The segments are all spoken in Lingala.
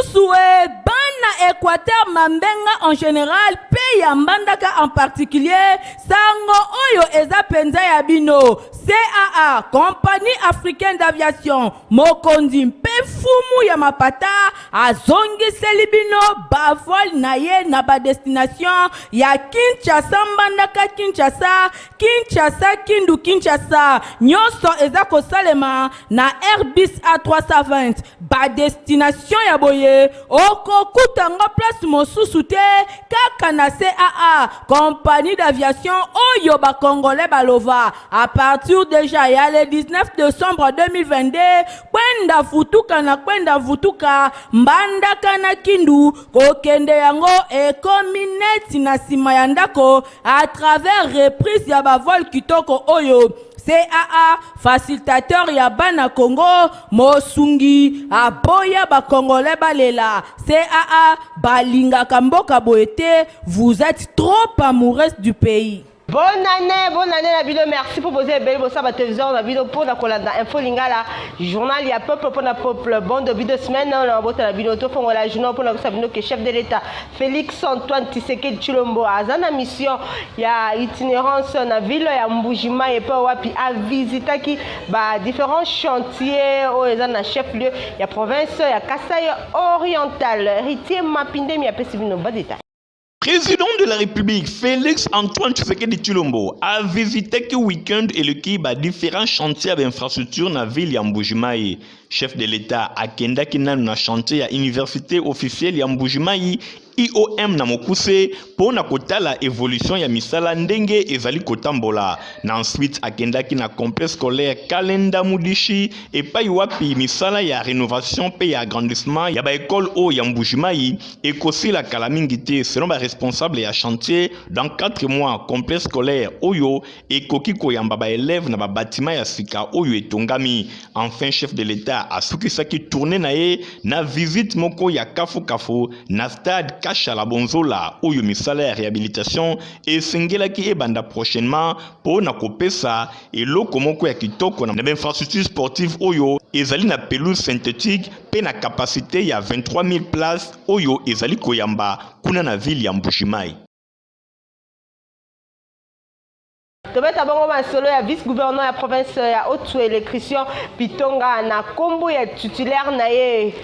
Moussoue, Bana Équateur Mambenga en général, pays Mbandaka en particulier, Sango Oyo Eza Penza Yabino, CAA, Compagnie Africaine d'Aviation, Mokondi Mpefumu Yamapata, Azongi Selibino, Bavol Naye Naba Destination, Ya Kinshasa Mbandaka Kinshasa, Kinshasa Kindu Kinshasa, Nyoso Eza Kosalema, na Airbus A320, ba destination ya boye, oko kutango place mosusu te, kaka na CAA, compagnie d'aviation oyo ba congolais balova, à partir déjà ya le 19 décembre 2022, kwenda vutuka, mbandaka na kindu, kokende yango ekomi neti na sima ya ndako, à travers reprise ya ba vol kitoko oyo, CAA, facilitateur ya bana Congo, Mosungi, aboya ba Congolais balela. CAA, balinga kamboka boete, vous êtes trop amoureuse du pays. Bonne année la vidéo, merci pour poser belle bossa la télévision la vidéo pour la colanda info lingala journal ya peuple pour la peuple bon de vidéo semaine on a boté la vidéo to fongo la journal pour la sabino que chef de l'état Félix Antoine Tshisekedi Tshilombo azana mission ya itinérance na ville ya Mbujima et pas wapi a visiter qui ba différents chantiers au ezana chef lieu ya province ya Kasai oriental héritier Mapinde mi a pesibino ba détail. Président de la République, Félix Antoine Tshisekedi Tshilombo a visité ce week-end et le Kiba différents chantiers d'infrastructure dans la ville de Mbujimayi. Chef de l'État a kenda kina na chantier à université officielle ya Mbujimayi IOM na mokuse pour na kotala évolution ya misala ndenge ezali kotambola. Na ensuite akendaki na complexe scolaire Kalenda Mudishi et pa wapi misala ya rénovation pe ya agrandissement ya ba école o ya Mbujimayi et kosi la kalamingité selon ba responsable ya chantier dans 4 mois complexe scolaire oyo et koki koyamba ba élèves na ba bâtiment ya sika oyo etongami. Enfin chef de l'État a sukisaki tourner na ye na visite moko ya kafu na stade Kashala Bonzola oyo misala ya réhabilitation et sengelaki ebanda prochainement pour na kopesa eloko moko ya kitoko na infrastructure sportive oyo ezali na pelouse synthétique pe na capacité ya 23 000 places oyo ezali koyamba kuna na ville ya Mbujimayi. Tobeta bongo masolo ya vice-gouverneur ya province ya Haut-Uele Christian Pitonga na kombo ya titulaire na ye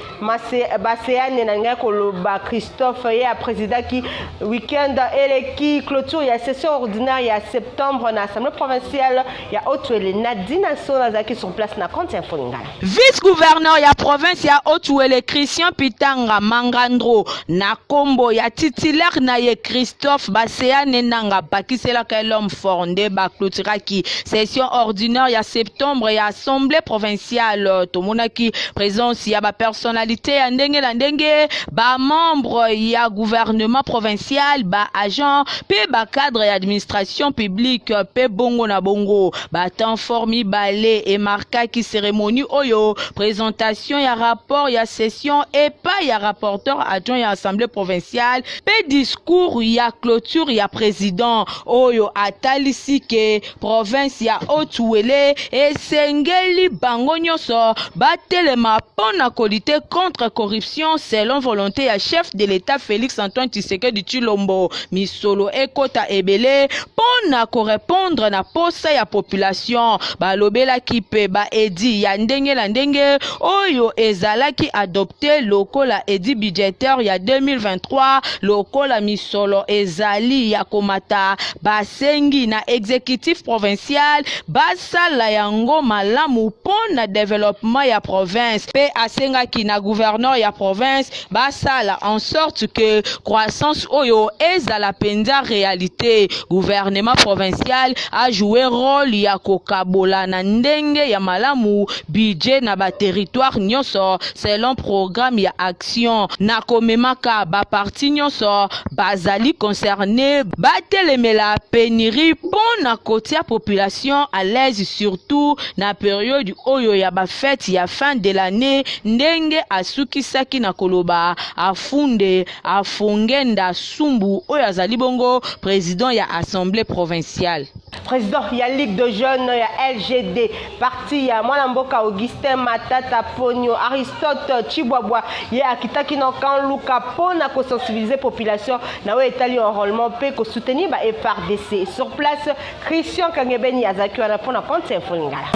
Baseane na ngai koloba Christophe ya président ki week-end eleki clôture ya session ordinaire ya septembre na assemblée provinciale ya Haut-Uele Nadina Sona zaki sur place na compte info ngala. Vice-gouverneur ya province ya Haut-Uele Christian Pitanga Mangandro na kombo ya titulaire na ye Christophe Baseane nanga bakisela ka l'homme fondé Baklutiraki session ordinaire ya septembre ya assemblée provinciale tomonaki présence ya ba personnalité ya ndenge na ndenge ba membre ya gouvernement provincial ba agent pe ba cadre ya administration publique pe bongo na bongo ba temps formi balé et marquaki cérémonie oyo présentation ya rapport ya session et pas ya rapporteur adjoint ya assemblée provinciale pe discours ya clôture ya président oyo atalisi que province ya Haut-Uele esengeli bango nyonso batelema pona kolite contre corruption selon volonté ya chef de l'État Félix Antoine Tshisekedi Tshilombo misolo ekota ebele pona korépondre na posa ya population balobela kipe ba edi ya ndenge la ndenge oyo ezalaki adopté lokola edi budgétaire ya 2023 lokola misolo ezali ya komata basengi na exécutif provincial basala yango malamu pona développement ya province pe asengaki na gouverneur ya province basala en sorte que croissance oyo ezala penza réalité. Gouvernement provincial a joué rôle ya kokabola na ndenge ya malamu budget na ba territoire nyonso selon programme ya action na komemaka ba parti nyonso bazali concerné batelemela pénurie pona kotia population à l'aise surtout na période oyo ya ba fête ya fin de l'année ndenge asukisaki na koloba afunde afungenda sumbu oyo azali bongo président ya assemblée provinciale. Président, il y a Ligue de jeunes, il y a LGD, parti, il y a Mwanamboka Augustin Matata Pogno, Aristote Chibwabwa, il y a Akitaki Nokan Luka Pona pour sensibiliser la population, na etali enrôlement pour soutenir ba FRDC. Sur place, Christian Kangebeni Yazaki wana pona compte Infolingala.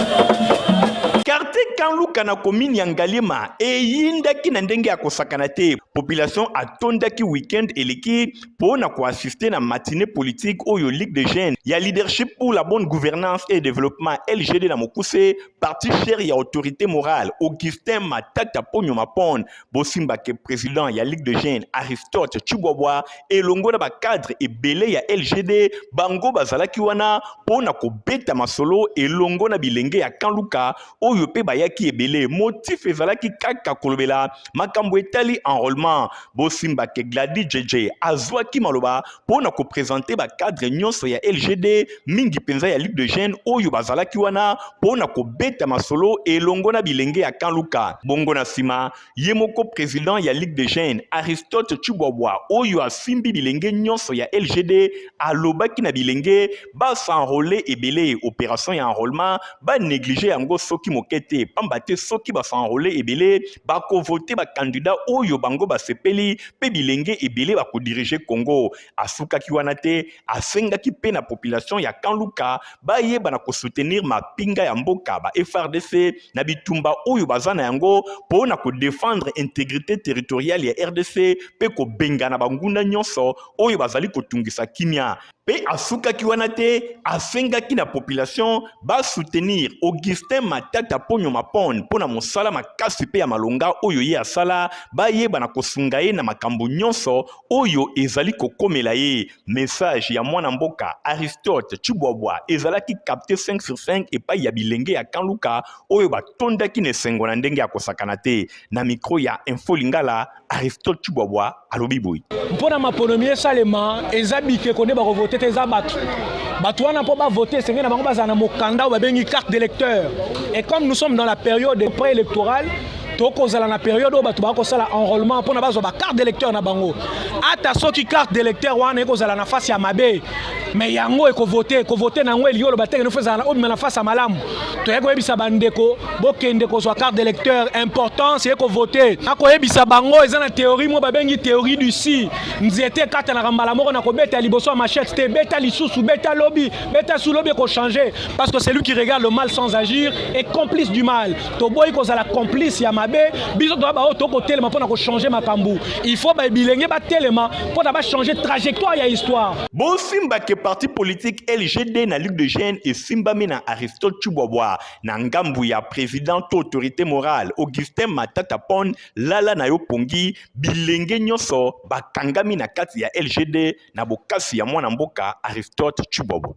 Quartier Kanluka na commune ya Ngalema eyindaki na ndenge ya kosakana te. Population atondaki week-end eleki pona ko assister na matinée politique oyo Ligue de jeunes ya leadership pour la bonne gouvernance et développement LGD na mokuse parti cher ya autorité morale Augustin Matata Pogno Mapon bosimba ke président ya Ligue de jeunes Aristote Chibwabwa elongo na ba cadre ebele ya LGD bango bazalaki wana pona ko beta masolo elongo na bilenge ya Kanluka oyo pe bayaki ebele motif ezalaki kaka kolobela makambo etali enrôlement bosimba ke Gladi JJ azwaki maloba pona ko présenter ba cadre nyonso ya LGD mingi penza ya Ligue de jeunes oyo bazalaki wana pona ko beta masolo elongo na bilenge ya Kanluka bongo na sima yemoko président ya Ligue de jeunes Aristote Chibwabwa oyo asimbi bilenge nyonso ya LGD alobaki na bilenge ba s'enrôler ebele opération ya enrôlement ba négliger yango soki mokete pambate soki ba s'enrôler ebele ba ko voter ba candidat oyo bango ba sepeli pe bilenge ebele ba ko diriger Congo asukaki wana te asengaki pe na population ya Kanluka ba yeba na ko soutenir ma pinga ya mboka ba FRDC na bitumba oyo bazana yango pona ko défendre intégrité territoriale ya RDC pe ko bengana bangunda nyonso oyo bazali ko tungisa kimia pe asukaki wana te asengaki na population ba soutenir Augustin Matata Pogno Mapon pona mosala makasi pe ya malonga oyo ye asala ba yeba na kosunga ye na makambo nyonso oyo ezali kokomela ye message ya mwana mboka Aristote Chibwabwa ezalaki capté 5 sur 5 epai ya bilenge ya Kanluka oyo batondaki na esengo na ndenge ya kosakana te na micro ya Infolingala Aristote Chibwabwa alobi boy mpona maponomie salema ezabike konde ba voter te ezabatu batu wana po ba voter senge na bango bazana mokanda ba bengi carte d'électeur et comme nous sommes dans la période préélectorale tokozala na période où batu bakosala enrôlement mpona bazwa ba carte d'électeur na bango ata soki carte d'électeur wana ekozala na face ya mabe mais yango ekovote nango eliolo batenge no fezala na obima na face ya malamu toyeko yebisa bandeko bokende kozwa carte d'électeur important c'est ekovote akoyebisa bango eza na théorie mo babengi théorie du si nzete kata na kambala moko na kobeta liboso ya machette te beta lisusu beta lobby beta sous lobby ko changer parce que c'est lui qui regarde le mal sans agir est complice du mal toboyi kozala complice ya mabe biso to ba to ko telema pona ko changer makambu il faut ba bilenge ba telema pona ba changer trajectoire ya histoire bon simba ke parti politique LGD na Ligue de jeunes et simbami na Aristote Chibwabwa na ngambu ya président autorité morale Augustin Matata Pon lala na yo pongi bilenge nyonso bakangami na kati ya LGD na bokasi ya mwana mboka Aristote Chibwabwa.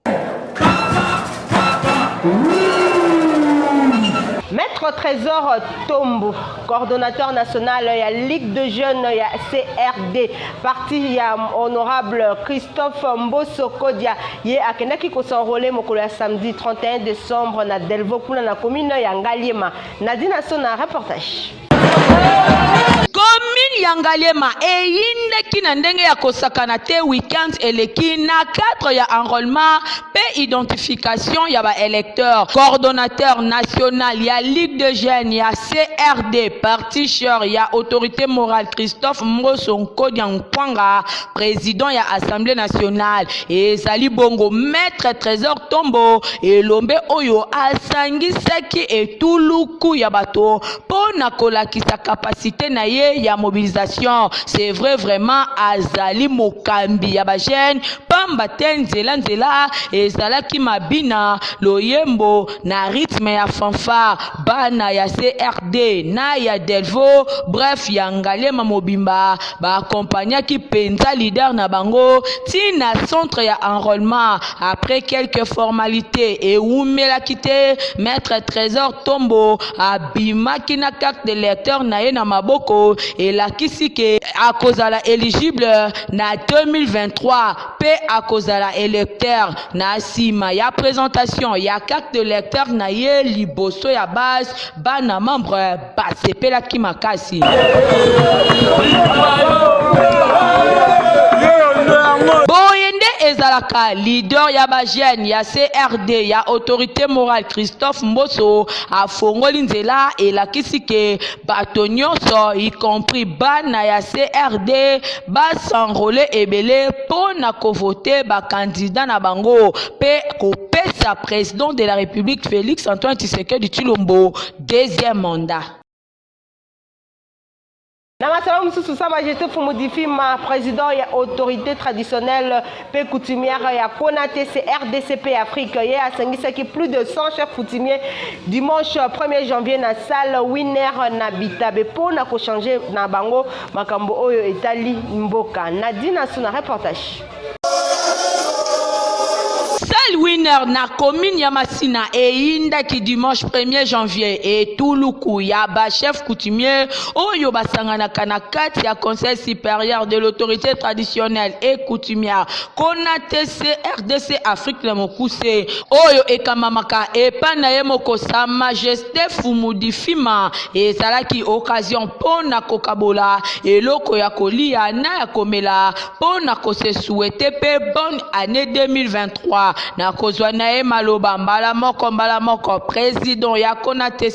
Maître Trésor Tombo, coordonnateur national, il y a Ligue de jeunes, il y a CRD, parti, il y a honorable Christophe Mbosso Kodia, il y a Akenaki qui s'enrôlé samedi 31 décembre na Delvo pour la commune ya Ngaliema. Nadine Sona, reportage. Commune ya Ngaliema eyindeki na ndenge ya kosakana te weekend eleki na 4 ya enrôlement pe identification ya ba électeurs. Coordonnateur national ya Ligue de jeunes ya CRD parti cher ya autorité morale Christophe Mbosso Kodia Mpwanga président ya Assemblée nationale ezali bongo maître Trésor Tombo elombe oyo asangisaki etuluku ya bato pona kolakisa capacité na ye ya mobilisation. C'est vrai vraiment azali mokambi ya ba jeune pamba tenzela nzela ezalaki mabina loyembo na rythme ya fanfare bana ya CRD na ya Delvo bref ya Ngaliema mobimba ba accompagnaki penza leader na bango tina centre ya enrôlement après quelques formalités et umelaki te maître Trésor Tombo abimaki na carte d'électeur na ye na maboko elakisi ke akozala éligible na 2023 pe akozala électeur na sima ya présentation ya carte d'électeur na ye liboso ya base bana membre basepelaki makasi. Boyende ezala azalaka leader ya bagene ya CRD ya autorité morale Christophe Mboso afongoli nzela elakisi ke bato nyonso y compris bana ya CRD basenrole ebele mpona kovote bakandidat na bango pe kopesa président de la République Félix Antoine Tshisekedi Tshilombo deuxième mandat. Namasala mususu sa majesté Fumudi ma président ya autorité traditionnelle pe coutumière ya Konate RDCP Afrique ye asengisaki plus de 100 chefs coutumiers dimanche 1er janvier na salle Winner na Bitabe pona ko changer na bango makambo oyo etali mboka. Nadine Asuna reportage. Salle Winner na commune ya Masina eyindaki dimanche 1er janvier et Tuluku ya ba chef coutumier oyo basanganaka na kati ya conseil supérieur de l'autorité traditionnelle et coutumière Konate RDC Afrique le mokuse oyo ekamamaka epa na ye moko sa majesté Fumudi Fima ezalaki occasion pona kokabola eloko ya kolia na ya komela pona kose souhaiter pe bonne année 2023 na kozwa na ye maloba mbala moko président ya Konate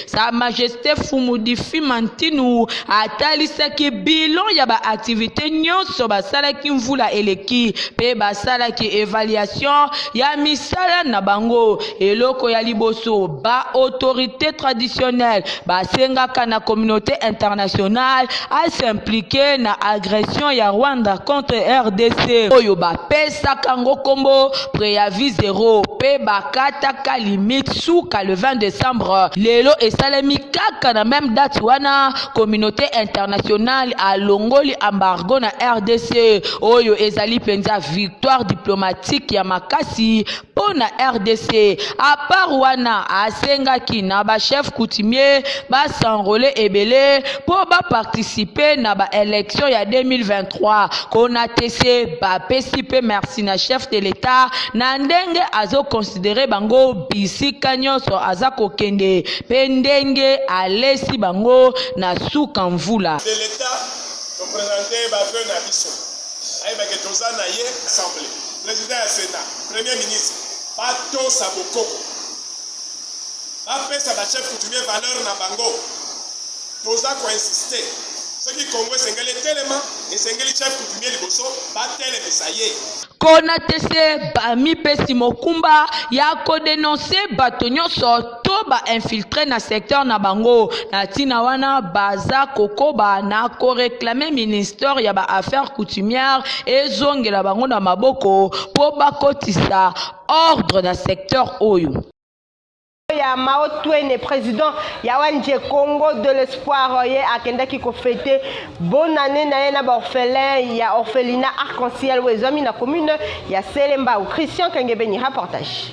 sa majesté Fumudi Fima Ntinu atalisaki bilan ya ba activité nyonso basalaki mvula eleki pe basalaki évaluation ya misala na bango eloko ya liboso ba autorité traditionnelle basengaka na communauté internationale à s'impliquer na agression ya Rwanda contre RDC oyo bapesaka ngo kombo préavis zéro pe bakataka limite suka le 20 décembre lelo esalemi kaka na même date wana communauté internationale alongoli embargo na RDC oyo ezali penza victoire diplomatique ya makasi pona RDC à part wana asengaki na ba chef coutumier basenrole ebele po ba participer na ba élection ya 2023 Konate bapesi pe merci na chef de l'état na ndenge azo considérer bango bisika nyonso aza kokende pe ndenge alesi bango na suka mvula de l'état représenté bafeu na biso ayebake toza na ye assemblée président ya sénat premier ministre batosa bokoko bapesa bachef coutumier valeur na bango toza koinsiste soki kongo esengeli etelema esengeli chef coutumier liboso batelemisa ye Konate bamipesi mokumba ya kodenonse bato nyonso to bainfiltre na secteur na bango na tina wana baza kokoba na koreklame ministère ya baaffaires coutumières ezongela bango na maboko po bakotisa ordre na secteur oyo. Ya Mao Twene président ya wanje Congo de l'espoir ye akendaki ko fêter bonne année na ye na ba orphelin ya orphelinat arc-en-ciel wezami na commune ya Selemba ou Christian Kengebeni reportage.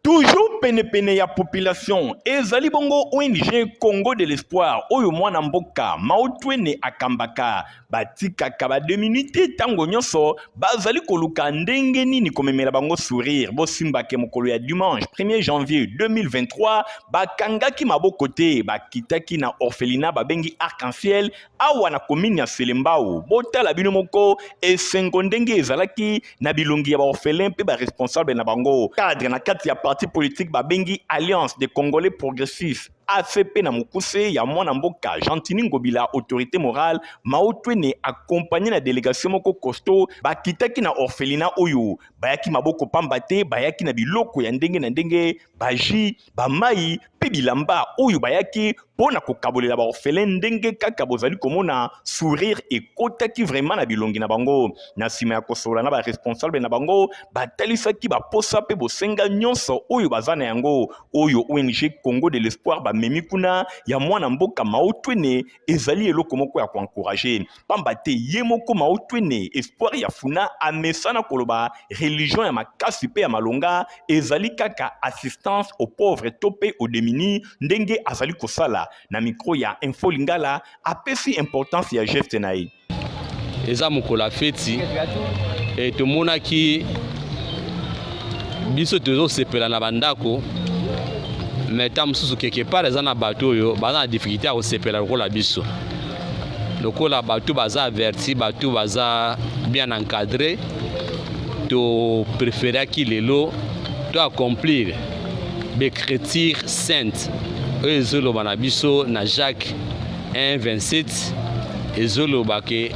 Toujours pene ya population ezali bongo ONG Congo de l'espoir oyo mwana mboka Mao Twene akambaka batikaka ba 2 minutes tango nyonso bazali koluka ndenge nini komemela bango sourire bosimbake mokolo ya dimanche 1er janvier 2023 bakangaki maboko te bakitaki na orphelinat babengi arc-en-ciel awa na commune ya Selembao botala bino moko esengo ndenge ezalaki na bilongi ya ba orphelin pe ba responsable na bango cadre na kati ya parti politique babengi Alliance des Congolais Progressistes ACP na mukuse ya mwana mboka Gentini Ngobila autorité morale Mao Twene accompagné na délégation moko costaud bakitaki na orphelinat oyo bayaki maboko pamba te bayaki na biloko ya ndenge na ndenge baji bamai pe bilamba oyo bayaki pona kokabolela ba orphelin ndenge kaka bozali komona sourire ekotaki vraiment na bilongi na bango na sima ya kosola na ba responsable na bango batalisaki ba posa pe bosenga nyonso oyo bazana yango oyo ONG Congo de l'espoir memi kuna ya mwana mboka Mao Twene ezali eloko moko ya koencourager pamba te ye moko Mao Twene espoir ya funa amesana koloba religion ya makasi pe ya malonga ezali kaka assistance aux pauvres topé aux démunis ndenge azali kosala na micro ya Info Lingala apesi importance ya geste na ye eza mokola feti et tomonaki biso tozosepela na bandako mais tant mosusu quelque part eza na bato oyo baza na difficulté ya kosepela lokola biso lokola bato baza averti bato baza bien encadré to préférer qu'il est l'eau doit accomplir l'écriture sainte. Ezolo banabiso na Jacques 1:27 ezolo bake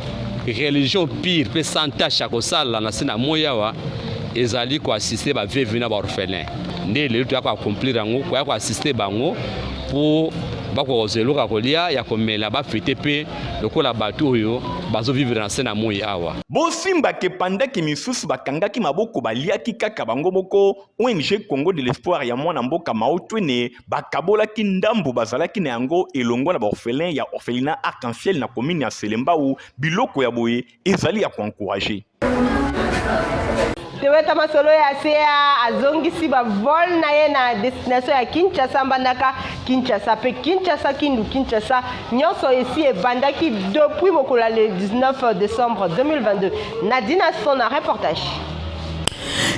religion pire pe santa chakosala na sina moyawa ezali ko assister ba veuve na ba orphelin. Ndele to accomplir yango ko assister bango pour bakozeluka kolia ya komela bafete pe lokola bato oyo bazovivre na sena moi awa. Bosimba ke pendant que misusu bakangaki maboko baliaki kaka bango moko ONG Congo de l'espoir ya mwana mboka maotwene bakabolaki ndambo bazalaki na yango elongo na baorphelin ya orphelinat Arc-en-Ciel na commune ya Selembao biloko ya boye ezali ya encourager. Teweta masolo ya sea azongisi ba vol na ye na destination ya Kinshasa mbandaka Kinshasa pe Kinshasa Kindu Kinshasa nyonso esi ebandaki depuis mokola le 19 décembre 2022. Nadina son reportage.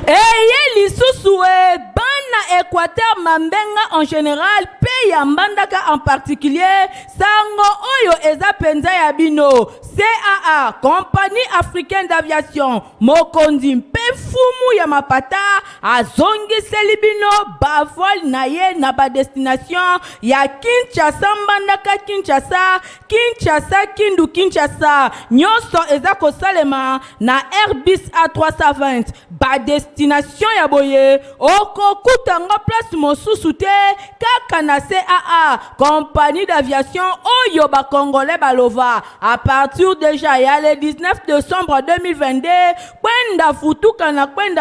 Eye lisusu bana Équateur Mambenga en général pe ya mbandaka en particulier sango oyo eza penza ya bino CAA Compagnie Africaine d'Aviation mokondi mpe fumu ya mapata azongiseli bino bavol na ye na ba destination ya Kinshasa mbandaka Kinshasa Kinshasa Kindu Kinshasa nyonso eza kosalema na Airbus A320 ba destination ya boye okokutanga place mosusu te kaka na CAA Compagnie d'Aviation oyo ba congolais balova à partir déjà ya le 19 décembre 2022 kwenda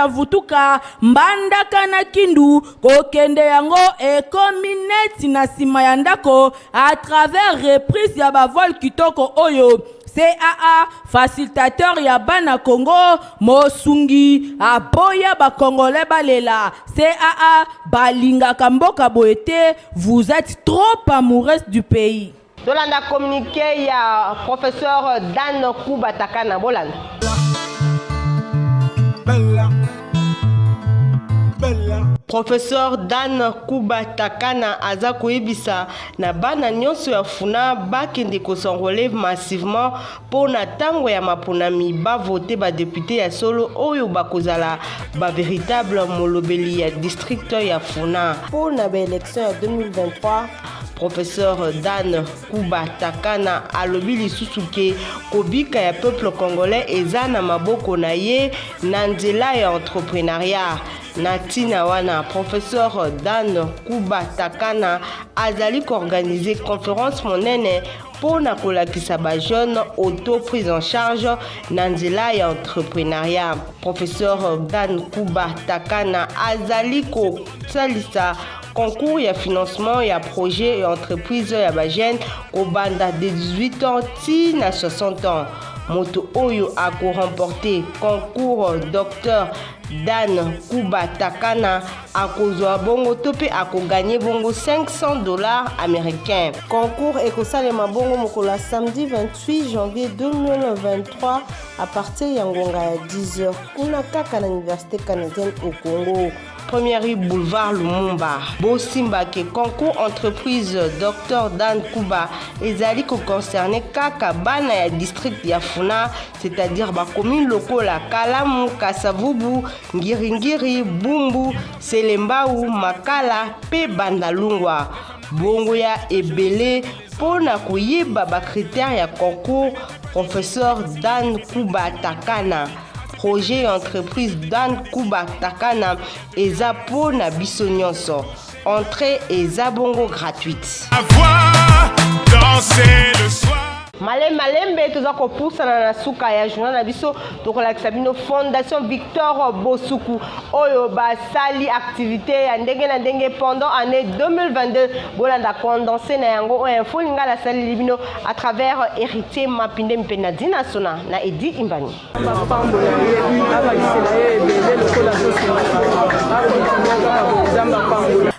futuka mbandaka na Kindu kokende yango ekomineti na sima ya ndako à travers reprise ya bavol kitoko oyo CAA facilitateur ya bana Congo mosungi aboya ba congolais balela CAA balingaka mboka boete vous êtes trop amoureux du pays. Dolanda communiqué ya professeur Dan Kuba Takana Bolanda. Professeur Dan Kuba Takana aza koyebisa na bana nyonso ya funa bakende kosenrelever massivement pour na tango ya maponami ba voter ba député ya solo oyo bakozala ba véritable molobeli ya district ya funa pour na ba élection ya 2023. Professeur Dan Kuba Takana alobi lisusu ke kobika ya peuple congolais eza na maboko na ye na nzela ya entrepreneuriat. Natina wana professeur Dan Kuba Takana azali organiser conférence monene pour na kolakisa ba jeune auto prise en charge na nzela ya entrepreneuriat. Professeur Dan Kuba Takana azali ko salisa concours ya financement ya projet et entreprise ya ba jeune au banda de 18 ans ti na 60 ans. Moto oyo a remporté concours docteur Dan Kuba Takana a kozwa bongo tope a ko gagné bongo $500 américains. Concours ekosalema bongo mokola samedi 28 janvier 2023 à partir ya ngonga ya 10h kuna kaka na université canadienne au Congo. Première rue boulevard Lumumba. Bosimba ke concours entreprise Dr Dan Kuba ezali ko concerné kaka bana ya district ya Funa, c'est-à-dire ba commune lokola Kalamu, Kasavubu, Ngiringiri, Bumbu, Selembao, Makala pe Bandalungwa. Bongo ya ebele pona koyeba ba critères ya concours professeur Dan Kuba Takana. Projet et entreprise Dan Kuba Takana eza pona biso nyonso. Entrée eza bongo gratuite. Danser le soir. Malembe toza ko pusana na suka ya journal na biso tokolakisa bino Fondation Victor Bosuku oyo basali activité ya ndenge na ndenge pendant année 2022 bolanda condensé na yango oyo info ngala sali libino à travers héritier Mapinde Mpena Dina Sona na Edi Imbani.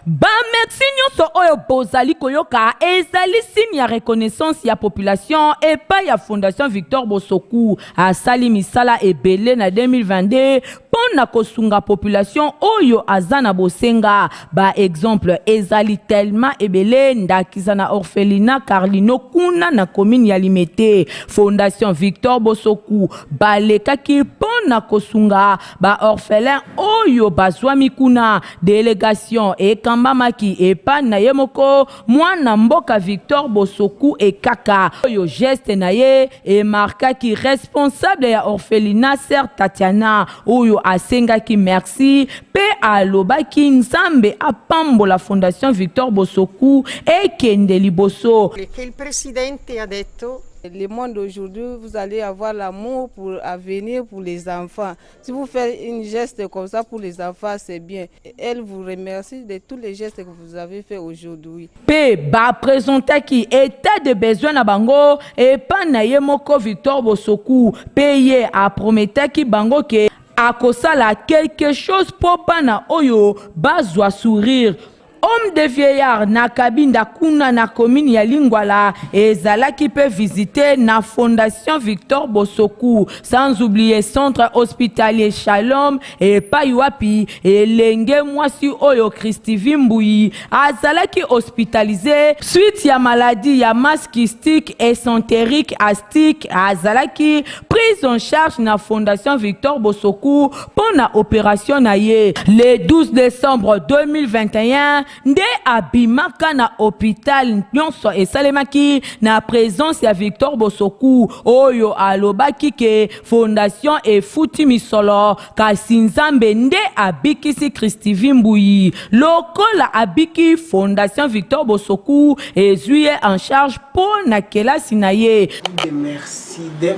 Ba merci nyonso oyo bozali koyoka ezali signe ya reconnaissance ya population et pas ya Fondation Victor Bosoku a sali misala ebele na 2022 pour pona kosunga population oyo azana bosenga. Ba exemple ezali tellement ebele ndakisa na orphelinat Carlino kuna na commune ya Limete. Fondation Victor Bosoku balekaki pona kosunga ba orphelin oyo bazwami kuna. Délégation ekambamaki epa na yemoko mwana mboka Victor Bosoku ekaka. Oyo geste na ye emarkaki responsable ya orphelinat Sœur Tatiana oyo asengaki merci pe alobaki nzambe apambola Fondation Victor Bosoku ekende liboso. Il presidente ha detto le monde d'aujourd'hui, vous allez avoir l'amour à venir pour les enfants. Si vous faites une geste comme ça pour les enfants, c'est bien. Elle vous remercie de tous les gestes que vous avez fait aujourd'hui. Pe ba présenter qui état de besoin na bango et pas na yemoko Victor Bosoku payé a promettre ki bango ke akosala quelque chose pour bana oyo bazwa sourire. Homme de vieillard na kabinda kuna na commune ya Lingwala ezalaki peut visiter na Fondation Victor Bosoku, sans oublier centre hospitalier Shalom et Paywapi et lenge mwasi oyo Christi Vimbuyi azalaki hospitalisé suite ya maladie ya masse kystique exentérique astique azalaki prise en charge na Fondation Victor Bosoku pour na opération na ye. Le 12 décembre 2021 nde abimaka na hôpital nyonso esalemaki na présence ya Victor Bosoku oyo alobaki ke fondation efuti misolo kasi nzambe nde abikisi Christi Vimbuyi lokola abiki Fondation Victor Bosoku ezui en charge pour na kelasi na ye.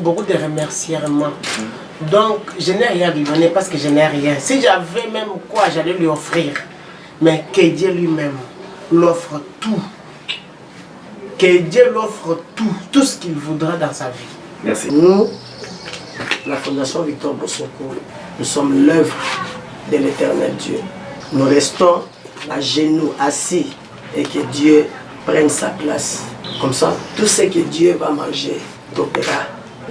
Beaucoup de remerciements. Donc je n'ai rien lui donner parce que je n'ai rien. Si j'avais même quoi, j'allais lui offrir. Mais que Dieu lui-même l'offre tout. Que Dieu l'offre tout ce qu'il voudra dans sa vie. Merci. Nous, la Fondation Victor Bosoku, nous sommes l'œuvre de l'éternel Dieu. Nous restons à genoux, assis, et que Dieu prenne sa place. Comme ça, tout ce que Dieu va manger, t'opéra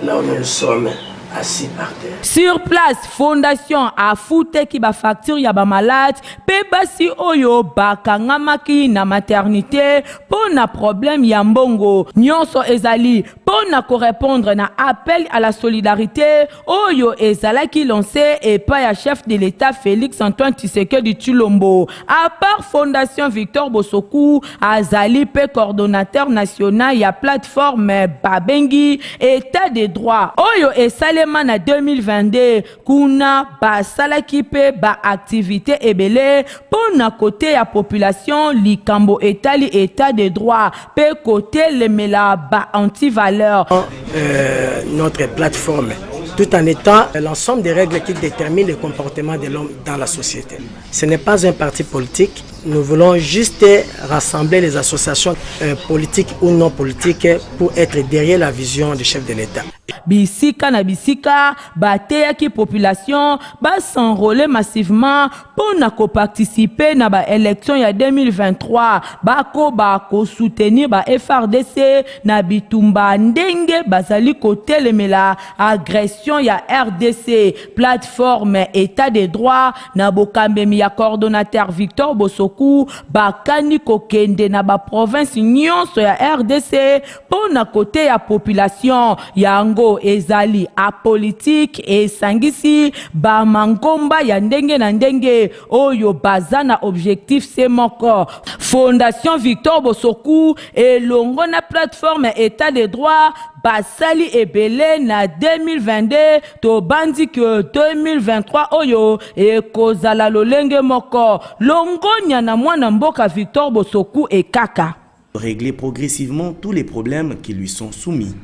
là où nous sommes. Assis par terre. Sur place, Fondation a fouté ki ba facture ya ba malade, pe basi oyo bakangamaki na maternité pour na problème ya mbongo. Nyonso ezali pour na correspondre na appel à la solidarité oyo ezalaki lancé et pas ya chef de l'État Félix Antoine Tshisekedi Tshilombo. À part Fondation Victor Bosoku, azali pe coordonnateur national ya plateforme Babengi État des droits. Oyo ezali na 2022 kuna basalaki pe ba activité ebele pour na côté ya population likambo etali état de droit pe côté le mela ba anti-valeur. Notre plateforme tout en étant l'ensemble des règles qui déterminent le comportement de l'homme dans la société. Ce n'est pas un parti politique. Nous voulons juste rassembler les associations politiques ou non politiques pour être derrière la vision du chef de l'État. Bisika na bisika, bateyaki population ba s'enrôler massivement pour na participer na ba élection ya 2023. Bako soutenir ba FRDC na bitumba ndenge bazali kote lemela agression ya RDC. Plateforme État des droits na bokambemi ya coordonnateur Victor Bosoku bakani kokende na ba province nyonso ya RDC pour na kote ya population yango ezali apolitique et sangisi ba mangomba ya ndenge na ndenge oyo bazana objectif c'est moko. Fondation Victor Bosoku elongo na plateforme État des droits basali ebele na 2022 to bandi que 2023 oyo ekozala lolenge moko longonya na mwana mboka Victor Bosoku et kaka régler progressivement tous les problèmes qui lui sont soumis.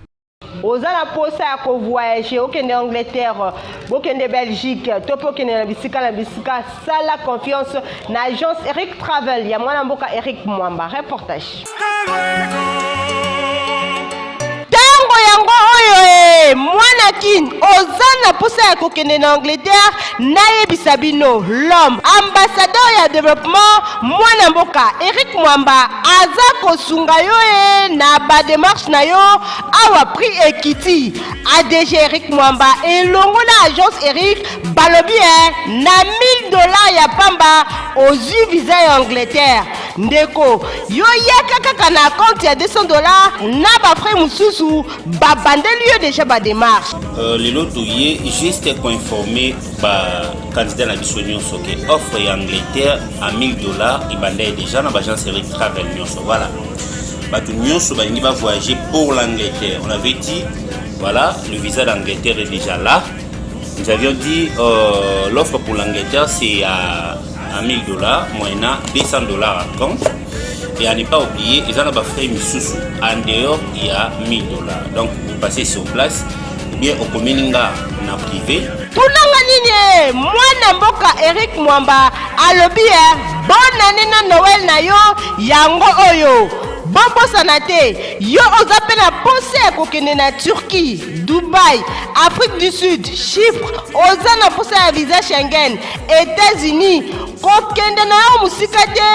Ozala posa ya ko voyager okende Angleterre, okende Belgique, topo okende na bisika sala confiance na agence Eric Travel ya mwana mboka Eric Mwamba. Reportage. Tango yango oyo ye mwana kin ozana posa ya kokende na Angleterre nayebisa bino l'homme ambassadeur ya développement mwana mboka Eric Mwamba aza kosunga yo na ba démarche na yo awa prix ekiti ADG Eric Mwamba elongo na agence Eric balobi na $1000 ya pamba ozwi visa ya Angleterre ndeko yo yaka kaka na compte ya $200 na ba frère mususu babandeli yo déjà ba démarche lelo toye juste pour informer ba candidat na biso nyonso ke offre ya Angleterre à $1000 ibandé déjà na agence Eric Travel nyonso voilà bato nyonso balingi ba voyager pour l'Angleterre on avait dit voilà le visa d'Angleterre est déjà là nous avions dit l'offre pour l'Angleterre c'est à $1000 moyennant $200 à compte et à ne pas oublier ils ont des frais misusu en dehors il y a $1000 donc vous passez sur place ou bien au communinga na privé tunanga nini mwana mboka Eric Mwamba alobi bonne année na Noël na yo yango oyo bombosana te yo oza pe na pose ya kokende na Turquie, Dubaï, Afrique du Sud, Chypre oza na pose ya visa Schengen, États-Unis kokende na yo musika te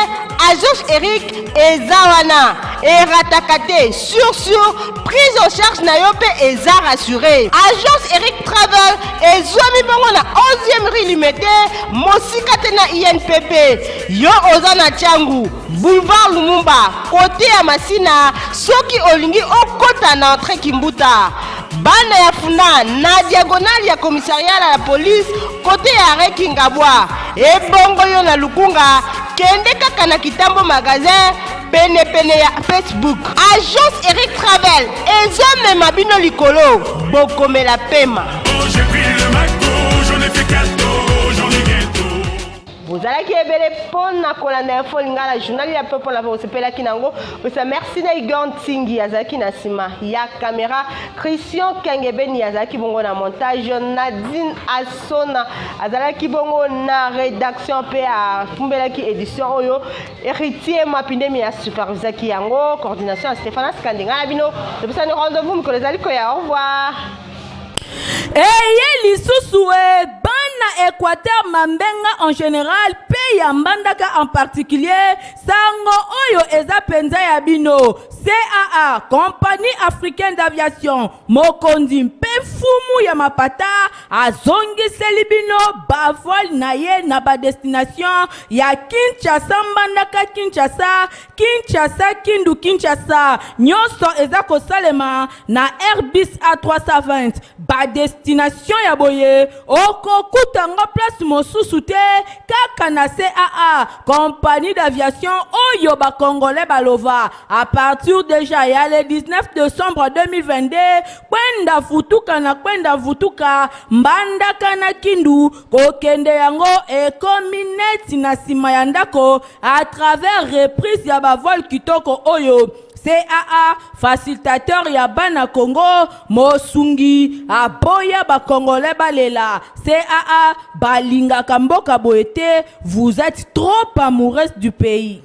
agence Eric eza wana erataka te sur prise en charge na yo pe eza rassuré agence Eric Travel ezwami bongo na 11e rue Limete mosika te na INPP yo oza na Tiangu boulevard Lumumba côté ya Masina soki olingi okota na entrée Kimbuta bana ya funa na diagonale ya commissariat la police côté ya Rekingabwa ebongo yo na Lukunga kende kaka na Kitambo magasin pene ya Facebook agence Eric Travel ezomema bino likolo bokomela pema j'ai pris le magot, j'en ai fait cadeau, j'en ai ghetto. Vous allez qui est pona kolanda info lingala journal ya peuple la vous sepela kinango vous merci na Igor Tsingi azaki na sima ya caméra Christian Kengebeni azaki bongo na montage Nadine Asona azaki bongo na rédaction PA tumbela ki édition oyo héritier mapindemi ya superviseur ki yango coordination Stéphane Skandenga bino depuis ça nous rendez-vous miko les koya au revoir eye lisusu bana Équateur Mambenga en général pe ya Mbandaka en particulier sango oyo eza penza ya bino CAA compagnie africaine d'aviation mokonzi mpe fumu ya mapata azongiseli bino bavol na ye na ba destination ya Kinshasa Mbandaka Kinshasa Kindu Kinshasa nyonso eza kosalema na Airbus A320 ba destination ya boye okokutango place mosusu te kaka na CAA compagnie d'aviation oyo ba congolais balova à partir déjà ya le 19 décembre 2022 kwenda vutuka Mbandaka na Kindu kokende yango ekomi neti na sima ya ndako à travers reprise ya ba vol kitoko oyo CAA facilitateur ya bana Congo mosungi aboya ba congolais balela CAA balinga kamboka boete vous êtes trop amoureux du pays.